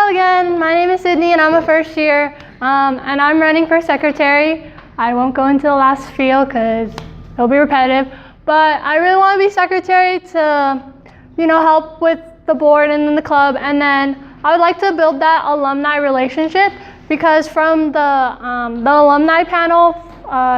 Hello again, my name is Sydney and I'm a first year and I'm running for secretary. I won't go into the last field because it'll be repetitive, but I really want to be secretary to, help with the board and then the club, and then I would like to build that alumni relationship because from the alumni panel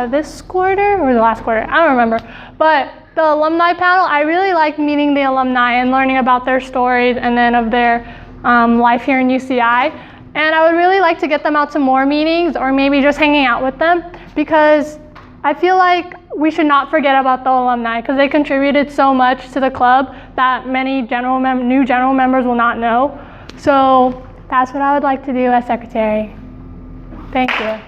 this quarter or the last quarter, I don't remember, but the alumni panel, I really like meeting the alumni and learning about their stories and then of their life here in UCI. And I would really like to get them out to more meetings or maybe just hanging out with them because I feel like we should not forget about the alumni because they contributed so much to the club that many new general members will not know. So that's what I would like to do as secretary. Thank you.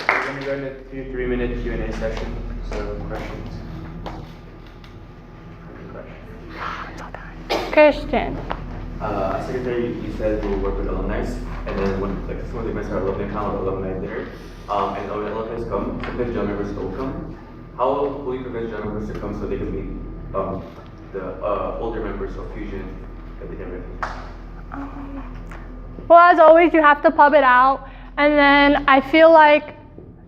We're going to go into a 3-minute Q&A session, so questions. Christian. As secretary, you said we'll work with alumni, and then when some of the events are alumni panel, alumni there, and when alumni come, sometimes general members don't come. How will you prevent general members to come so they can meet the older members of Fusion at the event? Well, as always, you have to pub it out, and then I feel like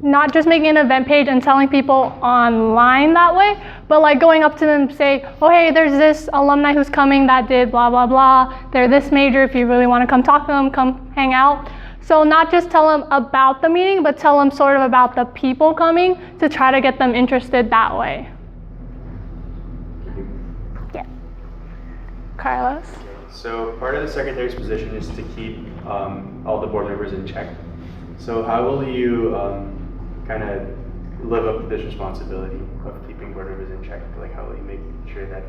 not just making an event page and telling people online that way, but like going up to them and say, oh hey, there's this alumni who's coming that did blah, blah, blah. They're this major, if you really want to come talk to them, come hang out. So not just tell them about the meeting, but tell them sort of about the people coming to try to get them interested that way. Yeah. Carlos? So part of the secretary's position is to keep all the board members in check. So how will you kind of live up to this responsibility of keeping board members in check? Like how will you make sure that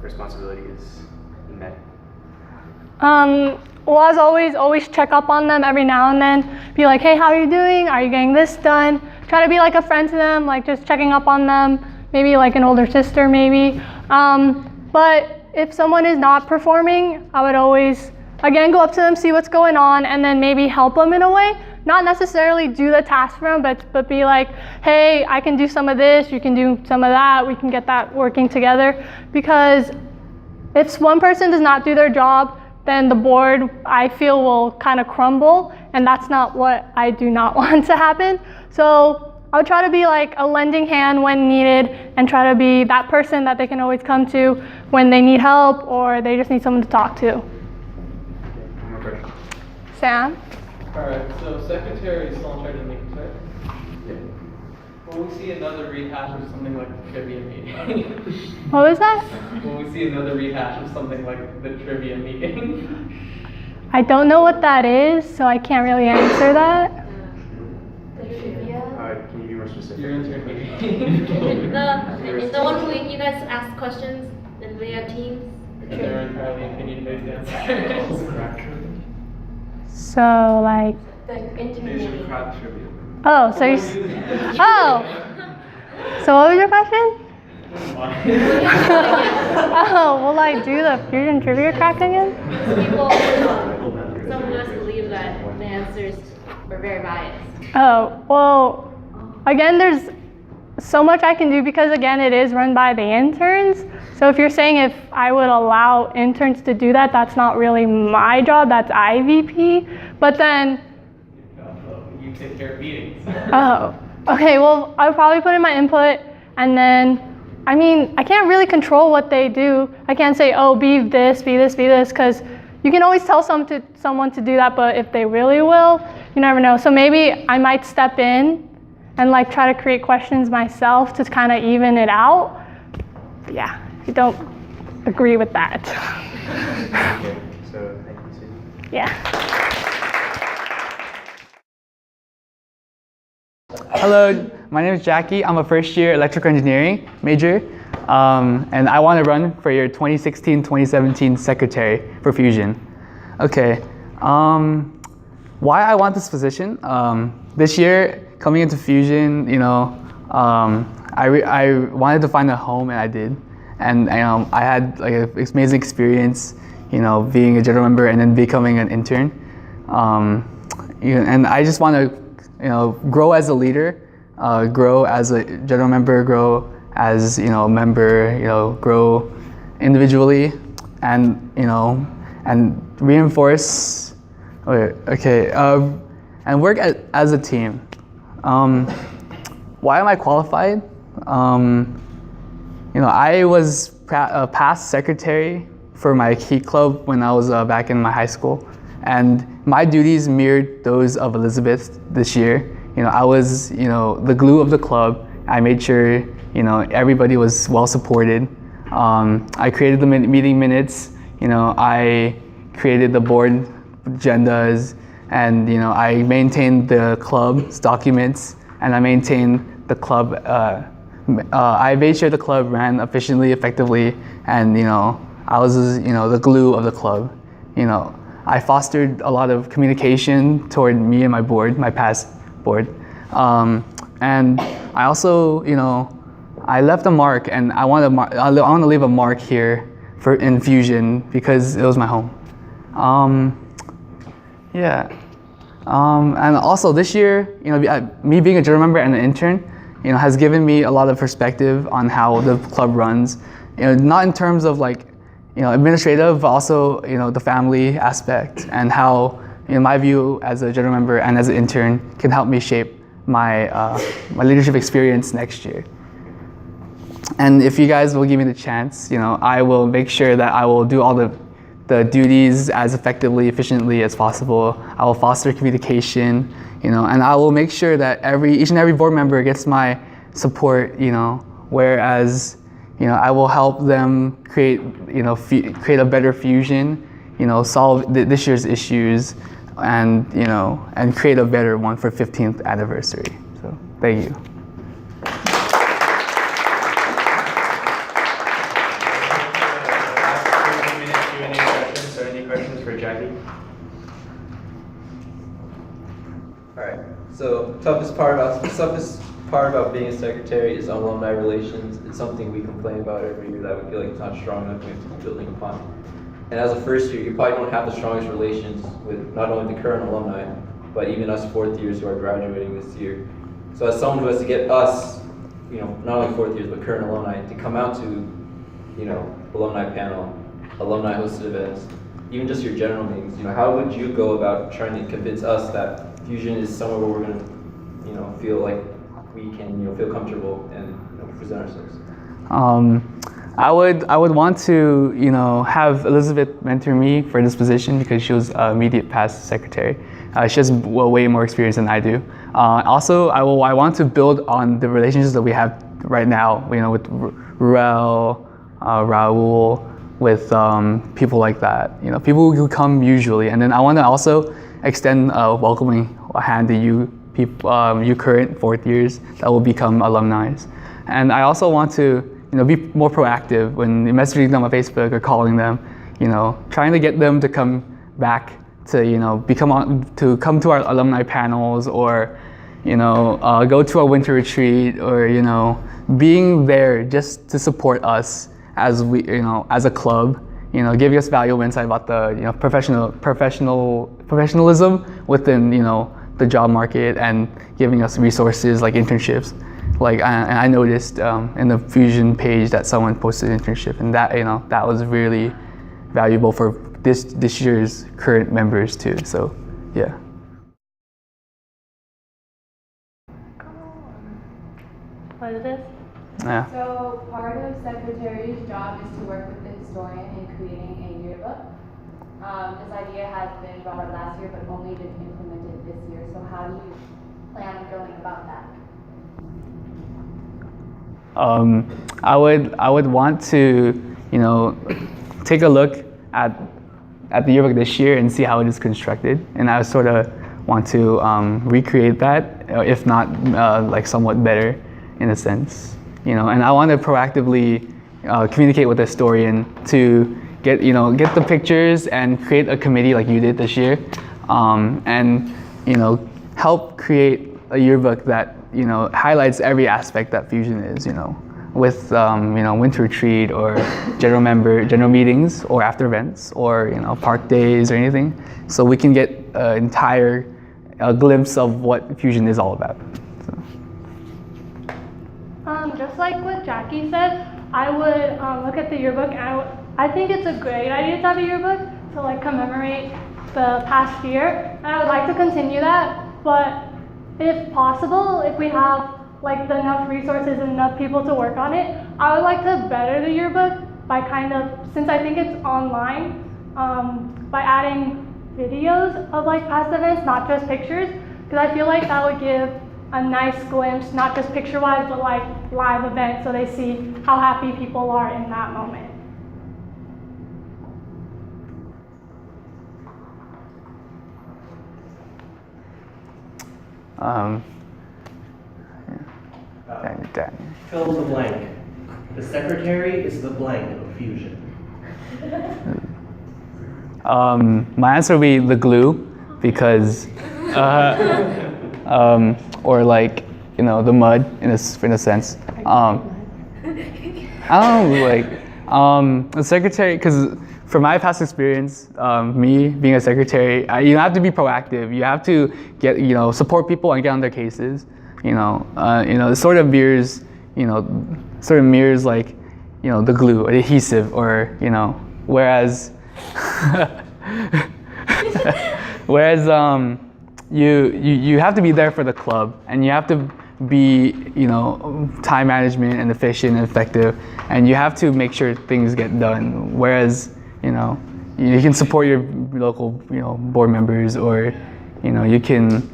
responsibility is met? Well, as always check up on them every now and then. Be like, hey, how are you doing? Are you getting this done? Try to be like a friend to them, like just checking up on them, maybe like an older sister maybe. But if someone is not performing, I would always, again, go up to them, see what's going on, and then maybe help them in a way. Not necessarily do the task for them, but be like, hey, I can do some of this, you can do some of that, we can get that working together. Because if one person does not do their job, then the board, I feel, will kind of crumble, and that's not what I do not want to happen. So I would try to be like a lending hand when needed and try to be that person that they can always come to when they need help or they just need someone to talk to. Sam? All right, so secretary is still in charge of making it. Yeah. Will we see another rehash of something like the trivia meeting? What was that? Will we see another rehash of something like the trivia meeting? I don't know what that is, so I can't really answer that. The trivia? Can you be more specific? Your intern meeting. the one where you guys ask questions and they have teams? And they're entirely opinion-based answers. So like, The intermediate. oh, so you, oh, so what was your question? Oh, will I do the Fusion Trivia crack again? People, some of us believe that the answers were very biased. Oh, well, again, there's so much I can do because, again, it is run by the interns. So if you're saying if I would allow interns to do that, that's not really my job, that's IVP. But then... You take care of meetings. Oh, okay, well, I would probably put in my input and then, I mean, I can't really control what they do. I can't say, oh, be this, because you can always tell someone to do that, but if they really will, you never know. So maybe I might step in and like try to create questions myself to kind of even it out. But yeah, I don't agree with that. Okay, so thank you, Sydney. Yeah. Hello, my name is Jacky. I'm a first year electrical engineering major, and I want to run for your 2016-2017 secretary for Fusion. Okay, why I want this position? This year, coming into Fusion, I wanted to find a home, and I did. And I had like an amazing experience, being a general member and then becoming an intern. And I just want to, grow as a leader, grow as a general member, grow as a member, grow individually, and and reinforce. And work as a team. Why am I qualified? I was a past secretary for my key club when I was back in my high school, and my duties mirrored those of Elizabeth this year. I was the glue of the club. I made sure everybody was well supported. I created the meeting minutes. I created the board agendas, and I maintained the club's documents, and I maintained the club. I made sure the club ran efficiently, effectively, and I was the glue of the club. I fostered a lot of communication toward me and my board, my past board, and I also I left a mark, and I want to leave a mark here in Fusion because it was my home. And also this year, me being a general member and an intern, has given me a lot of perspective on how the club runs. Not in terms of administrative, but also the family aspect, and how my view as a general member and as an intern can help me shape my my leadership experience next year. And if you guys will give me the chance, I will make sure that I will do all the duties as effectively, efficiently as possible. I will foster communication, and I will make sure that each and every board member gets my support, whereas, I will help them create a better Fusion, solve this year's issues, and, and create a better one for 15th anniversary. So, thank you. For Jacky? Alright, so toughest part about being a secretary is alumni relations. It's something we complain about every year that we feel like it's not strong enough, we have to keep building upon. And as a first year, you probably don't have the strongest relations with not only the current alumni, but even us fourth years who are graduating this year. So as someone who has to get us, not only fourth years, but current alumni to come out to, alumni panel, alumni hosted events, even just your general meetings, how would you go about trying to convince us that Fusion is somewhere where we're going to, feel like we can, feel comfortable and present ourselves? I would want to, have Elizabeth mentor me for this position because she was immediate past secretary. She has way more experience than I do. Also, I want to build on the relationships that we have right now, with Raul, with people like that, people who come usually. And then I want to also extend a welcoming hand to you current fourth years that will become alumni. And I also want to, be more proactive when messaging them on Facebook or calling them, trying to get them to come back to, come to our alumni panels, or, go to our winter retreat, or, being there just to support us as we, as a club, giving us valuable insight about the, professionalism within, the job market, and giving us resources like internships. I noticed in the Fusion page that someone posted an internship, and that, that was really valuable for this year's current members too. So, yeah. What is this? Yeah. So part of secretary's job is to work with the historian in creating a yearbook. This idea has been brought up last year, but only been implemented this year. So how do you plan on going about that? I would want to, take a look at the yearbook this year and see how it is constructed, and I sort of want to recreate that, if not somewhat better, in a sense, and I want to proactively communicate with the historian to get the pictures and create a committee like you did this year, and help create a yearbook that highlights every aspect that Fusion is, with winter retreat or general meetings or after events or park days or anything, so we can get an entire glimpse of what Fusion is all about. So. Just like what Jacky said, I would look at the yearbook and I think it's a great idea to have a yearbook to like commemorate the past year, and I would like to continue that. But if possible, if we have like enough resources and enough people to work on it, I would like to better the yearbook by kind of, since I think it's online, by adding videos of like past events, not just pictures, because I feel like that would give a nice glimpse, not just picture-wise, but like live events, so they see how happy people are in that moment. Fill in the blank. The secretary is the blank of Fusion. My answer would be the glue, because, or like, you know, the mud in a sense. I don't know, like, the secretary, because from my past experience, me being a secretary, you have to be proactive. You have to get, you know, support people and get on their cases. It sort of mirrors, like, you know, the glue or the adhesive, or, you know, whereas you have to be there for the club, and you have to be, you know, time management and efficient and effective, and you have to make sure things get done. Whereas, you know, you can support your local, you know, board members, or, you know, you can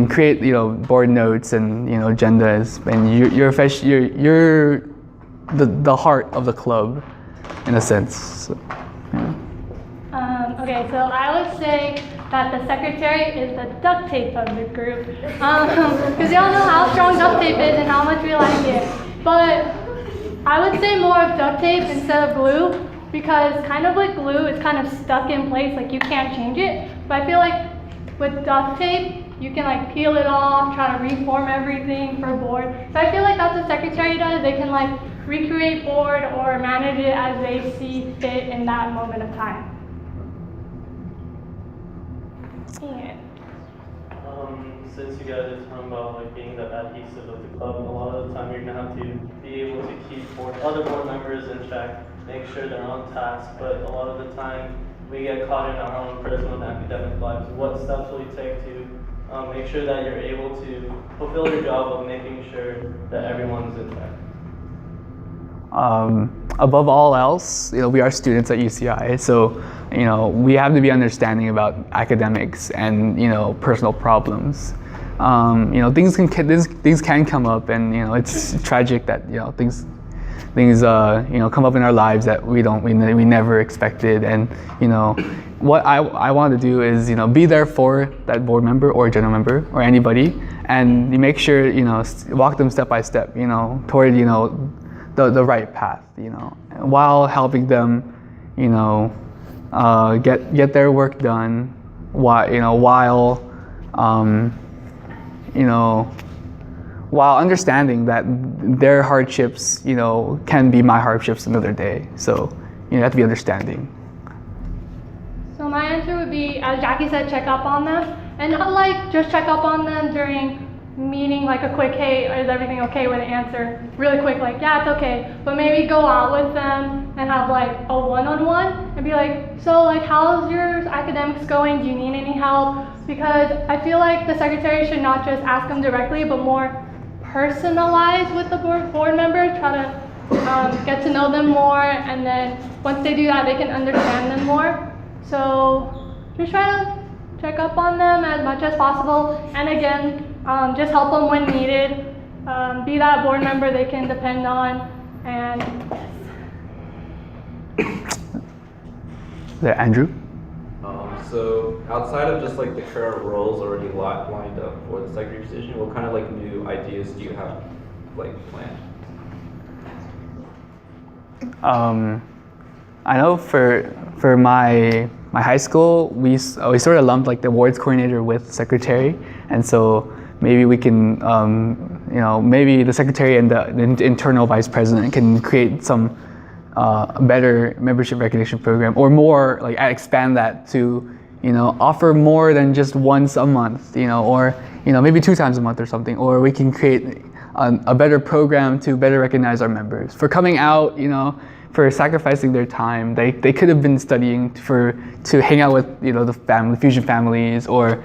create, you know, board notes and, you know, agendas, and you're the heart of the club, in a sense. So, yeah. Okay, so I would say that the secretary is the duct tape of the group, because y'all know how strong duct tape is and how much we like it. But I would say more of duct tape instead of glue, because kind of like glue, it's kind of stuck in place, like you can't change it. But I feel like with duct tape, you can like peel it off, try to reform everything for board. So I feel like that's what secretary does. They can like recreate board or manage it as they see fit in that moment of time. Yeah. Since you guys are talking about like being the adhesive of the club, a lot of the time you're gonna have to be able to keep other board members in check, make sure they're on task. But a lot of the time we get caught in our own personal and academic lives. What steps will you take to make sure that you're able to fulfill your job of making sure that everyone's in check? Above all else, you know, we are students at UCI, so, you know, we have to be understanding about academics and, you know, personal problems. You know, things can come up, and, you know, it's tragic that, you know, things you know, come up in our lives that we never expected. And, you know, what I want to do is, you know, be there for that board member or general member or anybody, and you make sure, you know, walk them step by step, you know, toward, you know, the right path, you know, while helping them, you know, get their work done, while understanding that their hardships, you know, can be my hardships another day. So, you have to be understanding. So my answer would be, as Jackie said, check up on them, and not like just check up on them during meeting, like a quick, hey, is everything okay, with an answer really quick, like, yeah, it's okay. But maybe go out with them and have like a one-on-one and be like, so like, how's your academics going? Do you need any help? Because I feel like the secretary should not just ask them directly, but more personalized with the board members, try to get to know them more, and then once they do that, they can understand them more. So just try to check up on them as much as possible, and again, just help them when needed. Be that board member they can depend on, and Is that Andrew? So outside of just like the current roles already lined up for the secretary position, what kind of like new ideas do you have like planned? I know for my high school, we sort of lumped like the awards coordinator with secretary, and so maybe we can, you know, maybe the secretary and the internal vice president can create some better membership recognition program, or more like expand that to, you know, offer more than just once a month, you know, or, you know, maybe 2 times a month or something, or we can create a better program to better recognize our members for coming out, you know, for sacrificing their time. They could have been studying to hang out with the fusion families, or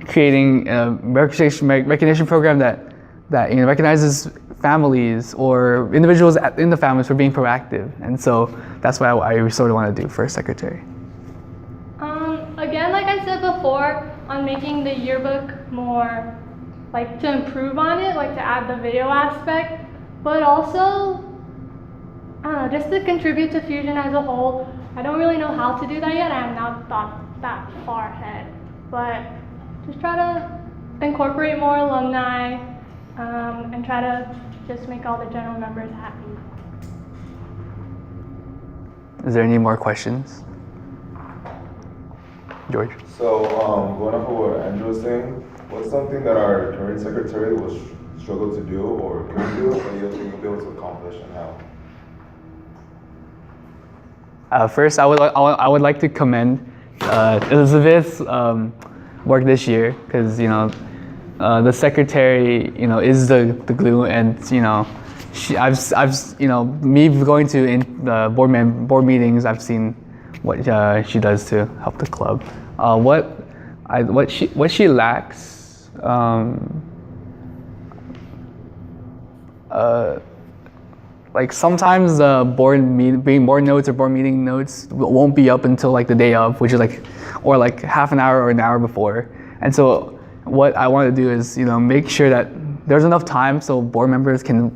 creating a recognition program that recognizes families or individuals in the families for being proactive. And so that's what I sort of want to do for a secretary. Again, like I said before, on making the yearbook more, like, to improve on it, like to add the video aspect, but also, I don't know, just to contribute to Fusion as a whole. I don't really know how to do that yet. I have not thought that far ahead, but just try to incorporate more alumni, and try to just make all the general members happy. Is there any more questions? George? So, going off of what Andrew was saying, what's something that our current secretary will struggle to do or can do that you think you'll be able to accomplish, and how? First, I would like to commend Elizabeth's work this year, because the secretary is the glue, and I've me going to the board meetings, I've seen what she does to help the club. What she lacks, like sometimes the board notes or board meeting notes won't be up until like the day of, which is or half an hour or an hour before. And so what I want to do is make sure that there's enough time so board members can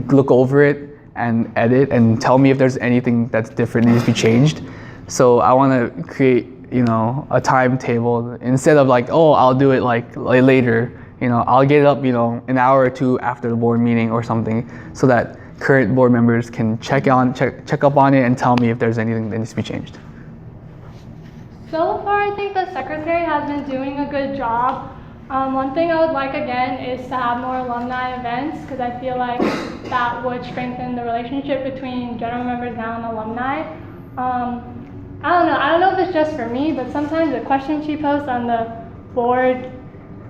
look over it and edit and tell me if there's anything that's different needs to be changed. So I want to create a timetable instead of I'll do it later. I'll get it up an hour or two after the board meeting or something, so that current board members can check up on it and tell me if there's anything that needs to be changed. So far, I think the secretary has been doing a good job. One thing I would like again is to have more alumni events, because I feel like that would strengthen the relationship between general members now and alumni. I don't know if it's just for me, but sometimes the questions she posts on the board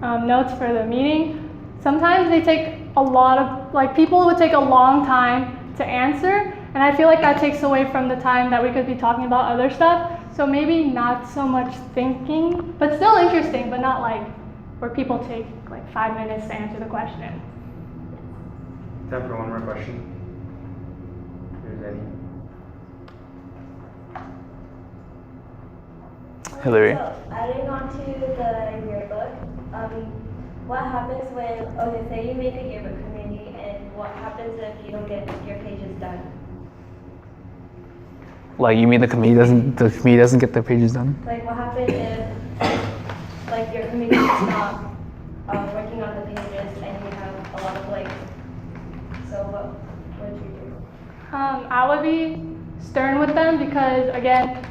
notes for the meeting, sometimes they take a lot of, people would take a long time to answer, and I feel like that takes away from the time that we could be talking about other stuff. So maybe not so much thinking, but still interesting, but not where people take 5 minutes to answer the question. Time for one more question. If there's any. Hillary? So, adding on to the yearbook, what happens when, say you make a yearbook committee, and what happens if you don't get your pages done? You mean the committee doesn't get their pages done? What happens if your committee is not working on the pages and you have a lot of blanks? So what would you do? I would be stern with them, because again,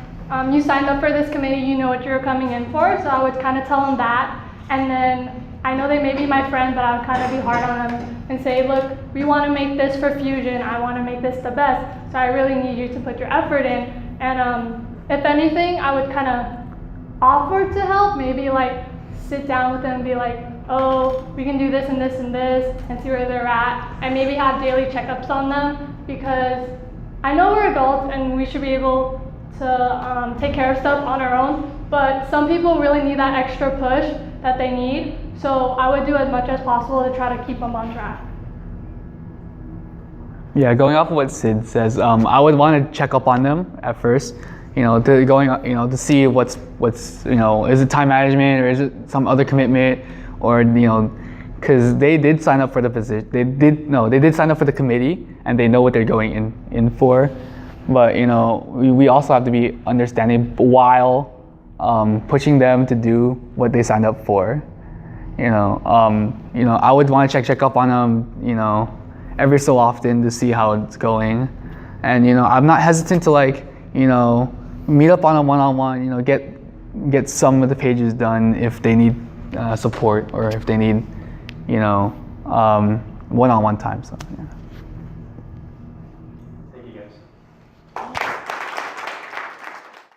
you signed up for this committee, you know what you're coming in for, so I would kind of tell them that. And then I know they may be my friend, but I would kind of be hard on them and say, look, we want to make this for Fusion, I want to make this the best, so I really need you to put your effort in. And if anything, I would kind of offer to help, maybe sit down with them and be oh, we can do this and this and this, and see where they're at, and maybe have daily checkups on them, because I know we're adults and we should be able to take care of stuff on our own, but some people really need that extra push that they need, so I would do as much as possible to try to keep them on track. Yeah, going off of what Sid says, I would want to check up on them at first, to see what's is it time management, or is it some other commitment, or because they did sign up for the position. They did sign up for the committee, and they know what they're going in for. But we also have to be understanding while pushing them to do what they signed up for. I would want to check up on them, every so often, to see how it's going. And I'm not hesitant to meet up on a one-on-one, get some of the pages done if they need support, or if they need one-on-one time. So yeah.